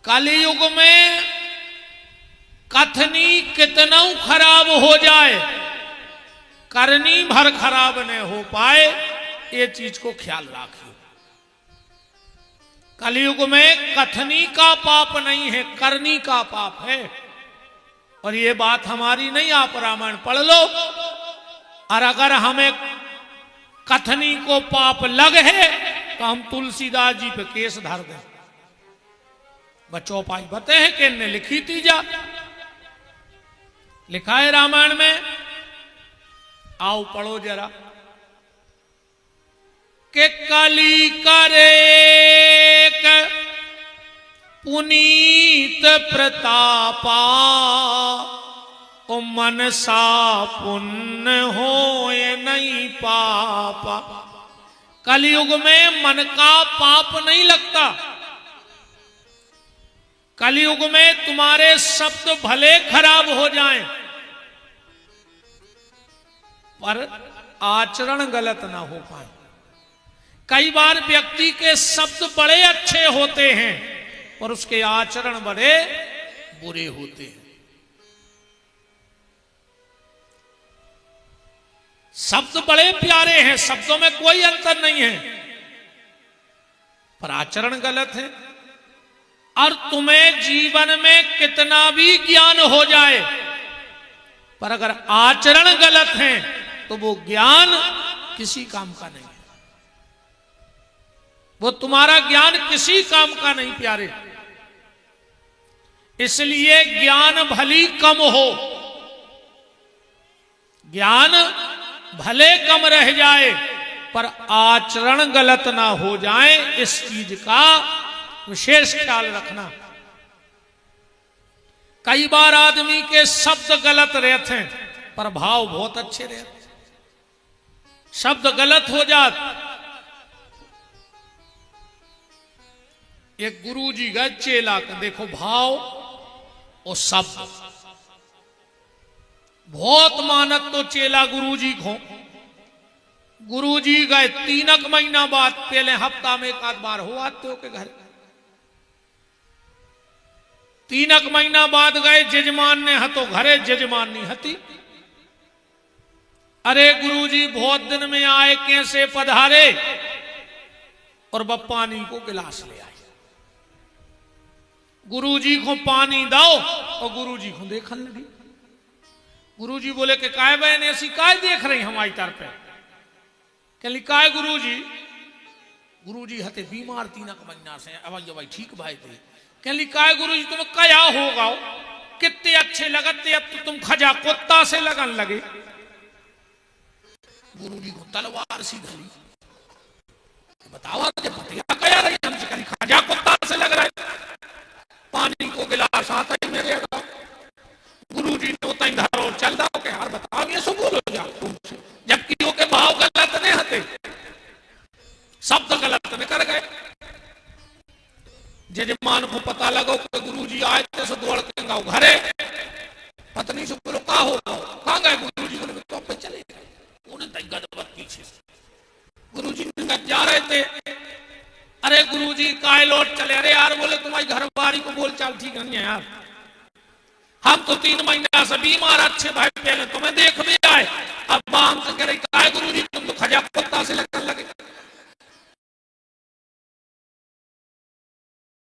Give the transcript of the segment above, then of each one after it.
कलयुग में कथनी कितना खराब हो जाए, करनी भर खराब न हो पाए, ये चीज को ख्याल रखिए। कलयुग में कथनी का पाप नहीं है, करनी का पाप है। और ये बात हमारी नहीं, आप रामायण पढ़ लो। और अगर हमें कथनी को पाप लग है तो हम तुलसीदास जी पे केस धर दें। बच्चों पाई बते हैं कि ने लिखी थी जा, लिखा है रामायण में, आओ पढ़ो जरा। के कली करे पुनीत प्रतापा, ओ मनसा पुण्य होए नहीं पापा। कलयुग में मन का पाप नहीं लगता। कलयुग में तुम्हारे शब्द भले खराब हो जाएं, पर आचरण गलत ना हो पाए। कई बार व्यक्ति के शब्द बड़े अच्छे होते हैं और उसके आचरण बड़े बुरे होते हैं। शब्द बड़े प्यारे हैं, शब्दों में कोई अंतर नहीं है, पर आचरण गलत है। और तुम्हें जीवन में कितना भी ज्ञान हो जाए, पर अगर आचरण गलत है तो वो ज्ञान किसी काम का नहीं है। वो तुम्हारा ज्ञान किसी काम का नहीं प्यारे। इसलिए ज्ञान भली कम हो, ज्ञान भले कम रह जाए, पर आचरण गलत ना हो जाए, इस चीज का विशेष ख्याल रखना। कई बार आदमी के शब्द गलत रहते हैं, पर भाव बहुत अच्छे रहते। शब्द गलत हो जात। एक गुरु जी का चेला का देखो भाव और शब्द बहुत मानत तो चेला गुरु जी को। गुरु जी गए 3 महीना बाद, पहले हफ्ता में 1 आध बार हो आते हो के घर। 3 महीना बाद गए, जजमान ने हतो घरे, जजमान नहीं हती। अरे गुरुजी बहुत दिन में आए, कैसे पधारे? और वह पानी को गिलास ले आए। गुरुजी को पानी दो और गुरुजी को देखने लगी। गुरुजी बोले कि काय बहन ऐसी काय देख रही हमारी तरफ पे? कहली काय गुरुजी? गुरुजी हते बीमार 3 महीना से, अब ठीक भाई थे। कहली काय गुरुजी तुम्हें क्या होगा? कितने अच्छे लगते, अब तो तुम खजा कुत्ता से लगन लगे। गुरुजी को तलवार सी धरी, बताओ क्या रही हमसे? कहली खजा कुत्ता से लग रहा है, पानी को गिलास आता ही मेरे। गुरुजी ने उतना ही धरो चल रहा के यार बताओ ये सब बोलो जा, जबकि वो के भाव गलत नहीं हते, शब्द गलत नहीं कर गए। जजमान को पता लगो कि गुरुजी आए थे, सो दौड़ के गाँव घरे। पत्नी से बोलो कहा हो कहाँ गए? गुरुजी बोले तो पे चले गए। उन्हें गदबद पीछे गुरुजी जा रहे थे। अरे गुरुजी काहे लौट चले? अरे यार बोले तुम्हारी घरवाली को बोल चाल ठीक नहीं है यार, हम तो 3 महीना से बीमार, अच्छे भाई पहले तुम्हें देख भी आए, अब बाम से कह रही काहे गुरुजी तुम तो खजा कुत्ता से लगने लगे।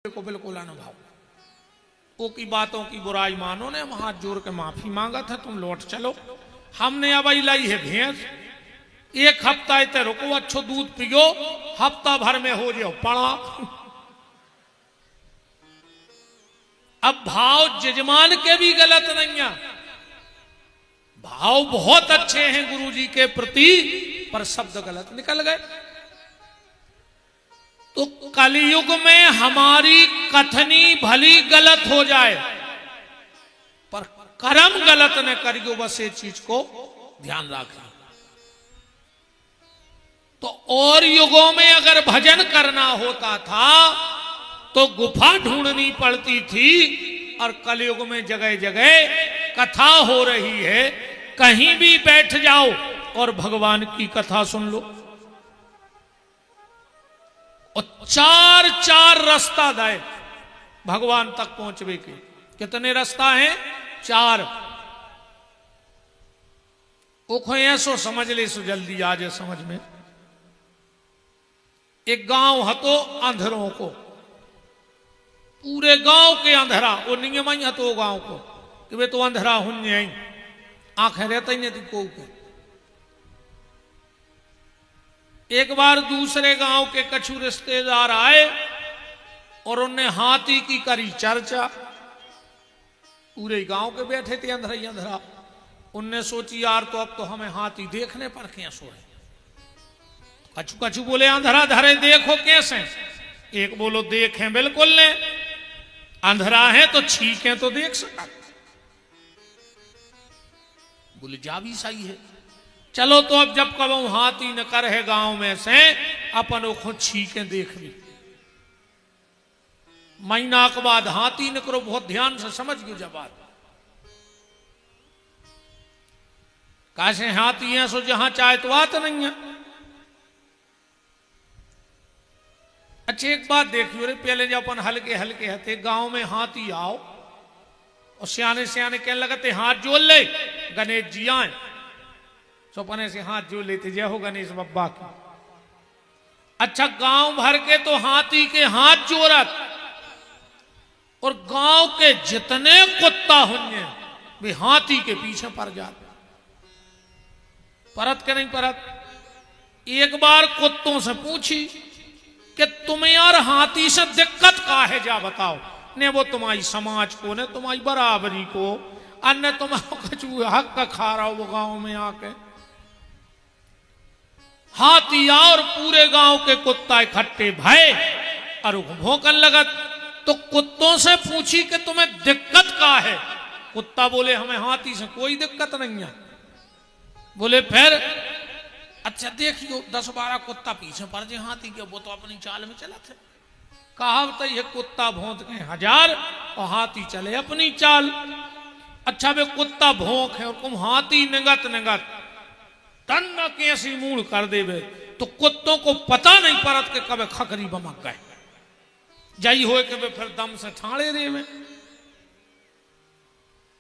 को बिल्कुल अनुभव, वो की बातों की बुराई मानो ने, हम हाथ जोड़ के माफी मांगा था, तुम लौट चलो। हमने अब लाई है भैंस, 1 हफ्ता इतने रुको, अच्छो दूध पियो, हफ्ता भर में हो जाओ पड़ा। अब भाव जजमान के भी गलत नहीं है, भाव बहुत अच्छे हैं गुरुजी के प्रति, पर शब्द गलत निकल गए। तो कलयुग में हमारी कथनी भली गलत हो जाए, पर कर्म गलत न करियो, बस ये चीज को ध्यान रखें। तो और युगों में अगर भजन करना होता था तो गुफा ढूंढनी पड़ती थी, और कलयुग में जगह जगह कथा हो रही है, कहीं भी बैठ जाओ और भगवान की कथा सुन लो। और 4 रास्ता दाए, भगवान तक पहुंचवे के। कितने रास्ता हैं? 4। ओखो ऐसो समझ ले सो जल्दी आ जाए समझ में। एक गांव हतो अंधरों को, पूरे गांव के अंधरा, वो नियम ही हतो गांव को कि वे तो अंधरा हुन्ने आई, आंखें रहता ही नहीं थी को के। एक बार दूसरे गांव के कछु रिश्तेदार आए और उनने हाथी की करी चर्चा। पूरे गांव के बैठे थे अंधरा ही अंधरा। उनने सोची यार तो अब तो हमें हाथी देखने पर कैसे है। कछु कछु बोले अंधरा धरे देखो कैसे। एक बोलो देखें बिल्कुल ने, अंधरा है तो छीके तो देख सका। बोले जा भी सही है, चलो तो अब जब कब हाथी न कर है गांव में से अपन खुद छीके देख ली। महीना के बाद हाथी न करो, बहुत ध्यान से समझ गयो जब बात। कैसे हाथी है सो जहां चाहे तो आत नहीं है। अच्छा एक बात देखियो रे, पहले जब अपन हल्के हल्के हथे गांव में हाथी आओ और सियाने सियाने कहने लगते हाथ जोड़ ले गणेश जी आए, सो अपने से हाथ जोड़ लेते जय हो गणेश बब्बा की। अच्छा गांव भर के तो हाथी के हाथ जोड़त और गांव के जितने कुत्ता होंगे वे हाथी के पीछे पड़ जाते। परत के नहीं परत। एक बार कुत्तों से पूछी कि तुम्हें यार हाथी से दिक्कत का है जा बताओ। ने वो तुम्हारी समाज को, ने तुम्हारी बराबरी को, अन्य तुम्हारा कछु हक का खा रहा हो वो गांव में आके। हाथी और पूरे गांव के कुत्ता इकट्ठे भय और भौंकन लगत। तो कुत्तों से पूछी कि तुम्हें दिक्कत का है। कुत्ता बोले हमें हाथी से कोई दिक्कत नहीं है। बोले फिर? अच्छा देखियो 10-12 कुत्ता पीछे पड़ जाए हाथी के, वो तो अपनी चाल में चला थे। कहावत ये कुत्ता भौंक के 1000 और हाथी चले अपनी चाल। अच्छा वे कुत्ता भौंक है और तुम हाथी निगत निगत तन्ना कैसी मूड कर देवे तो कुत्तों को पता नहीं पड़त के कभी खखरी बमक गए जाई हो के वे फिर दम से ठाणे रे में।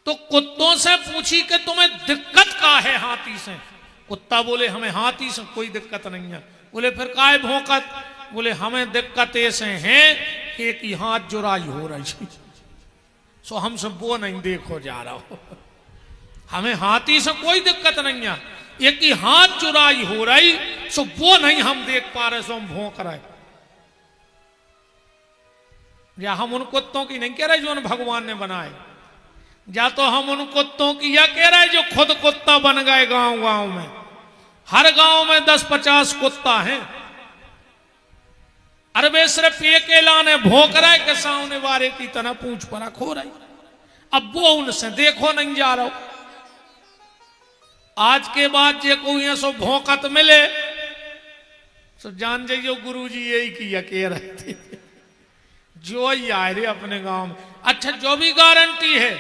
तो कुत्तों से पूछी कि तुम्हें दिक्कत का है हाथी से। कुत्ता बोले हमें हाथी से कोई दिक्कत नहीं है। बोले फिर काय भौंकत? बोले हमें दिक्कत ऐसे हैं कि एक ही हाथ जुराई हो रही, सो हम सब वो नहीं देखो जा रहा हो। हमें हाथी से कोई दिक्कत नहीं है, एक ही हाथ जुराई हो रही सो वो नहीं हम देख पा रहे, सो हम भौंक रहे। या हम उन कुत्तों की नहीं कह रहे जो भगवान ने बनाए, या तो हम उन कुत्तों की यह कह रहे जो खुद कुत्ता बन गए। गांव गांव में, हर गांव में 10-50 कुत्ता हैं। अरे वे सिर्फ एक लाने भौंक रहे के सामने वाले की तरह पूंछ पर खो रही। अब वो उनसे देखो नहीं जा रहा। आज के बाद जे कोई ऐसो भौंकत मिले तो जान जाइयो गुरुजी यही किया कह रहे थे जो ही आए रे अपने गांव में। अच्छा जो भी गारंटी है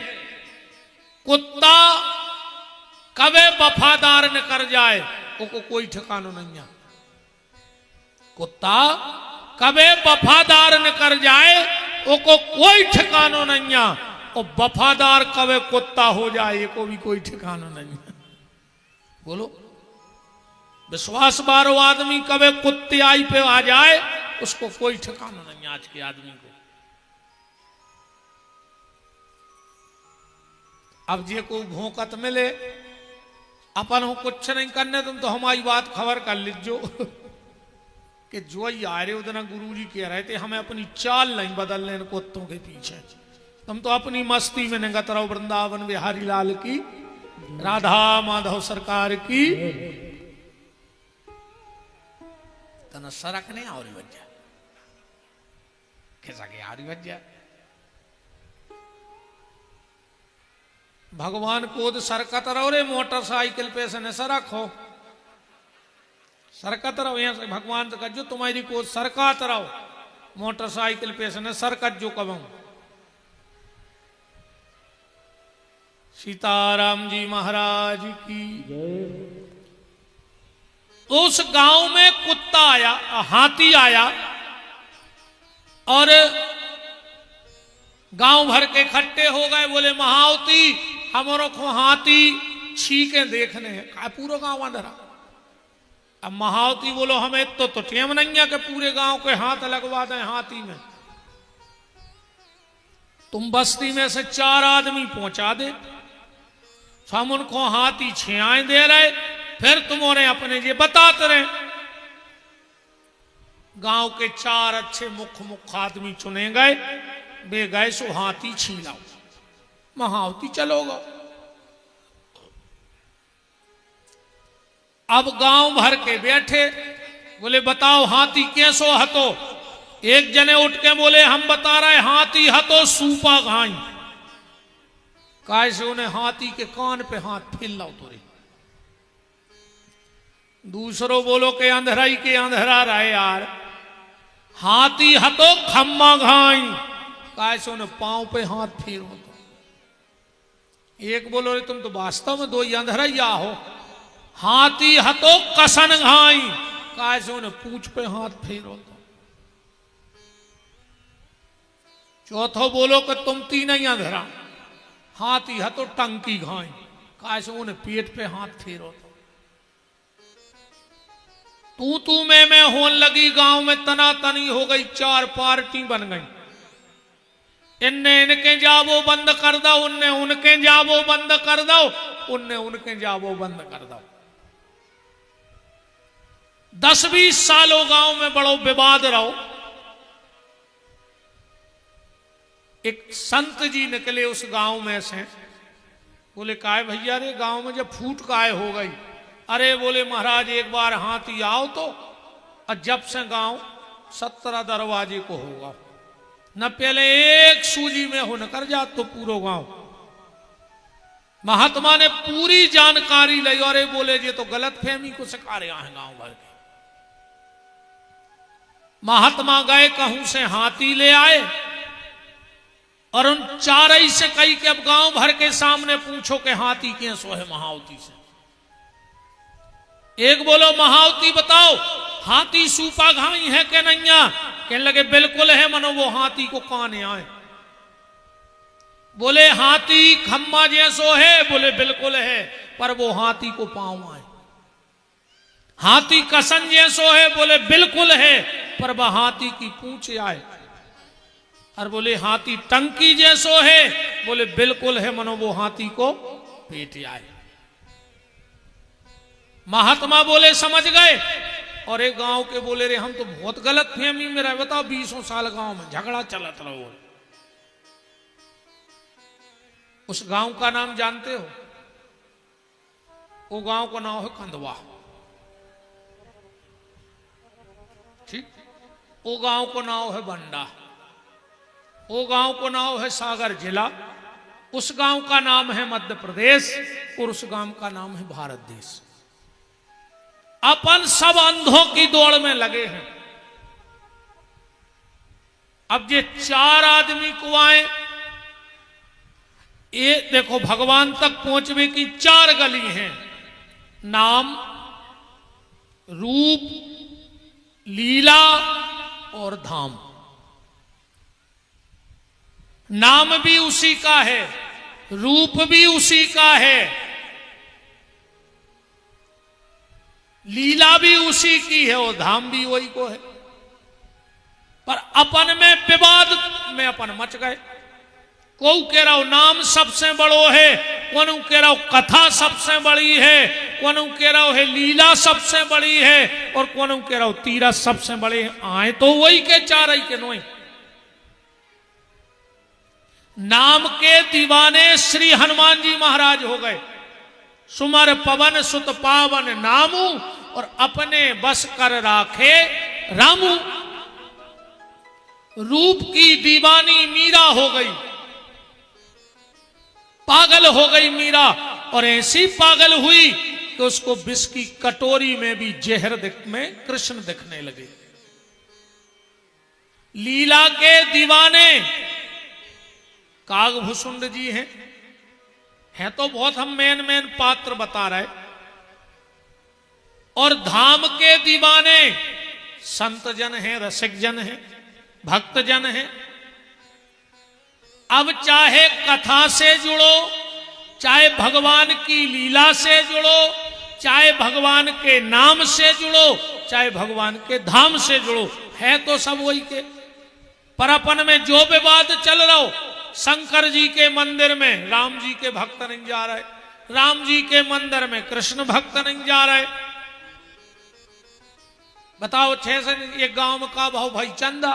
कुत्ता कभी वफादार न कर जाए को कोई ठिकाना नहीं है। कुत्ता कभी वफादार न कर जाए को कोई ठिकाना नहीं है। और वफादार कभी कुत्ता हो जाए को भी कोई ठिकाना नहीं है। बोलो विश्वास बारो आदमी कभी कुत्ते आई पे आ जाए उसको कोई ठिकाना नहीं आज के आदमी को। अब जे को भौंकत मिले अपन हो कुछ नहीं करने तुम तो हमारी बात खबर कर लीजो कि जो ही आ रहे उतना गुरुजी कह रहे थे हमें अपनी चाल नहीं बदलने कुत्तों के पीछे। तुम तो अपनी मस्ती में निगत रहो। वृंदावन बिहारी लाल की, राधा माधव सरकार की। तना सरक ने और वजह खिसा के हारी वजह भगवान को सरकत रहो रे मोटरसाइकिल पे से न सरक हो। सरकत रहो यहां से भगवान से कहो तुम्हारी को सरकत रहो मोटरसाइकिल पे से न सरकत जो कब। सीताराम जी महाराज की। तो उस गांव में कुत्ता आया, हाथी आया और गांव भर के इकट्ठे हो गए, बोले महावती हमारो को हाथी छीके देखने हैं। का पूरा गांव अंधेरा। अब महावती बोलो हमें तो टेम नहीं है कि पूरे गांव के हाथ लगवा दें हाथी में। तुम बस्ती में से 4 आदमी पहुंचा दे, हम उनको हाथी छियाएं दे रहे, फिर तुम उन्हें अपने ये बताते रहे। गांव के 4 अच्छे मुख्य आदमी चुने गए, वे गए सो हाथी छीन लाओ। महावती चलोगा। अब गांव भर के बैठे, बोले बताओ हाथी कैसो हतो। एक जने उठ के बोले हम बता रहे हाथी हतो सूपा घाई। कैसे उन्हें हाथी के कान पे हाथ फेल लाओ तोरे। दूसरो बोलो के अंधेराई के अंधेरा रहे यार, हाथी हतो खम्मा घाई। कैसे उन्हें पांव पे हाथ फेरो। एक बोलो रे तुम तो वास्तव में 2 ही अंधेरैया हो। हाथी हतो कसन घाई। कैसे उन्हें पूछ पे हाथ फेरो। चौथो बोलो कि तुम 3 ही अंधेरा। हाथी हतो टंकी घाई। कैसे उन्हें पेट पे हाथ फेरो। तू मैं होने लगी, गांव में तनातनी हो गई, 4 पार्टी बन गई। इनने इनके जाबो बंद कर दो, उनने उनके जाबो बंद कर दो, उनने उनके जाबो बंद कर दो। 10-20 सालों गांव में बड़ो विवाद रहो। एक संत जी निकले उस गांव में से, बोले काहे भैया रे गांव में जब फूट काहे हो गई। अरे बोले महाराज एक बार हाथी आओ तो, और जब से गांव 17 दरवाजे को होगा, न पहले एक सूजी में हो न कर जा तो पूरा गांव। महात्मा ने पूरी जानकारी ली और ये बोले ये तो गलत फहमी को सिखा रहे हैं गांव भर के। महात्मा गए कहूं से हाथी ले आए और उन 4 से कही कि अब गांव भर के सामने पूछो कि हाथी कैसो है महावती से। एक बोलो महावती बताओ हाथी सूपा घाई है कि नहीं। कहने लगे बिल्कुल है, मनो वो हाथी को काने आए। बोले हाथी खम्मा जैसो है। बोले बिल्कुल है, पर वो हाथी को पांव आए। हाथी कसन जैसो है। बोले बिल्कुल है, पर वह हाथी की पूंछ आए। और बोले हाथी टंकी जैसो है। बोले बिल्कुल है, मनो वो हाथी को पेट आए। महात्मा बोले समझ गए। और एक गांव के बोले रे हम तो बहुत गलत फहमी में रहे। बताओ 20 साल गांव में झगड़ा चलत रहो। उस गांव का नाम जानते हो? वो गांव का नाम है कंदवा। ठीक। वो गांव को नाम है बंडा। वो गांव को नाम है सागर जिला। उस गांव का नाम है मध्य प्रदेश और उस गांव का नाम है भारत देश। अपन सब अंधों की दौड़ में लगे हैं। अब ये 4 आदमी को आए, ये देखो भगवान तक पहुंचने की 4 गली हैं। नाम, रूप, लीला और धाम। नाम भी उसी का है, रूप भी उसी का है, लीला भी उसी की है और धाम भी वही को है। पर अपन में विवाद में अपन मच गए। कोई कह रहा हो नाम सबसे बड़ो है, कोई कह रहा हो कथा सबसे बड़ी है, कोई कह रहा है लीला सबसे बड़ी है, और कोई कह रहा हो तीरथ सबसे बड़े हैं। आए तो वही के 4 ही के नोई। नाम के दीवाने श्री हनुमान जी महाराज हो गए। सुमर पवन सुत पावन नामू और अपने बस कर राखे रामू। रूप की दीवानी मीरा हो गई, पागल हो गई मीरा। और ऐसी पागल हुई कि उसको विष की कटोरी में भी जहर में कृष्ण दिखने लगे। लीला के दीवाने कागभूषुंड जी हैं तो बहुत हम मेन पात्र बता रहे। और धाम के दीवाने संत जन हैं, रसिक जन हैं, भक्त जन हैं। अब चाहे कथा से जुड़ो, चाहे भगवान की लीला से जुड़ो, चाहे भगवान के नाम से जुड़ो, चाहे भगवान के धाम से जुड़ो, है तो सब वही के। पर अपन में जो विवाद चल रहा हो, शंकर जी के मंदिर में राम जी के भक्त नहीं जा रहे, राम जी के मंदिर में कृष्ण भक्त नहीं जा रहे। बताओ 6 से एक गांव का भाव भाई चंदा,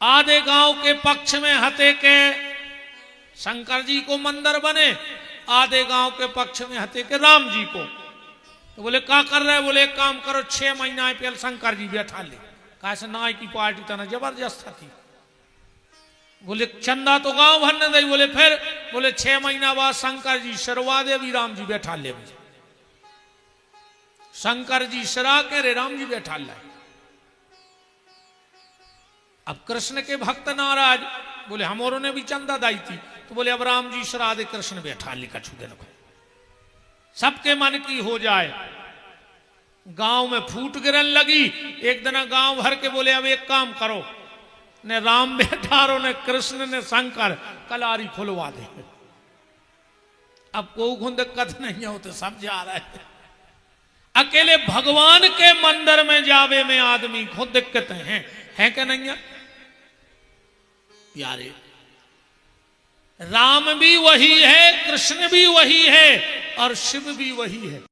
आधे गांव के पक्ष में हते के शंकर जी को मंदिर बने, आधे गांव के पक्ष में हते के राम जी को। तो बोले क्या कर रहे? बोले एक काम करो, 6 महीना पहले शंकर जी बैठा ले। कैसे नाई की पार्टी तना जबरदस्त थी। बोले चंदा तो गांव भर ने दे। बोले फिर? बोले 6 महीना बाद शंकर जी शरवा दे, भी राम जी बैठा ले। शंकर जी शरा के रे राम जी बैठा ले। अब कृष्ण के भक्त नाराज, बोले हमोरों ने भी चंदा दाई थी। तो बोले अब राम जी शरा दे, कृष्ण बैठा ले कछु दिन को, सबके मन की हो जाए। गांव में फूट गिरन लगी। एक दिन गांव भर के बोले अब एक काम करो, ने राम बैठा रो, ने कृष्ण ने शंकर, कलारी खुलवा दे। अब कोई खुद दिक्कत नहीं होते, सब जा रहे हैं। अकेले भगवान के मंदिर में जावे में आदमी खुद दिक्कतें हैं क्या नहीं है प्यारे? राम भी वही है, कृष्ण भी वही है और शिव भी वही है।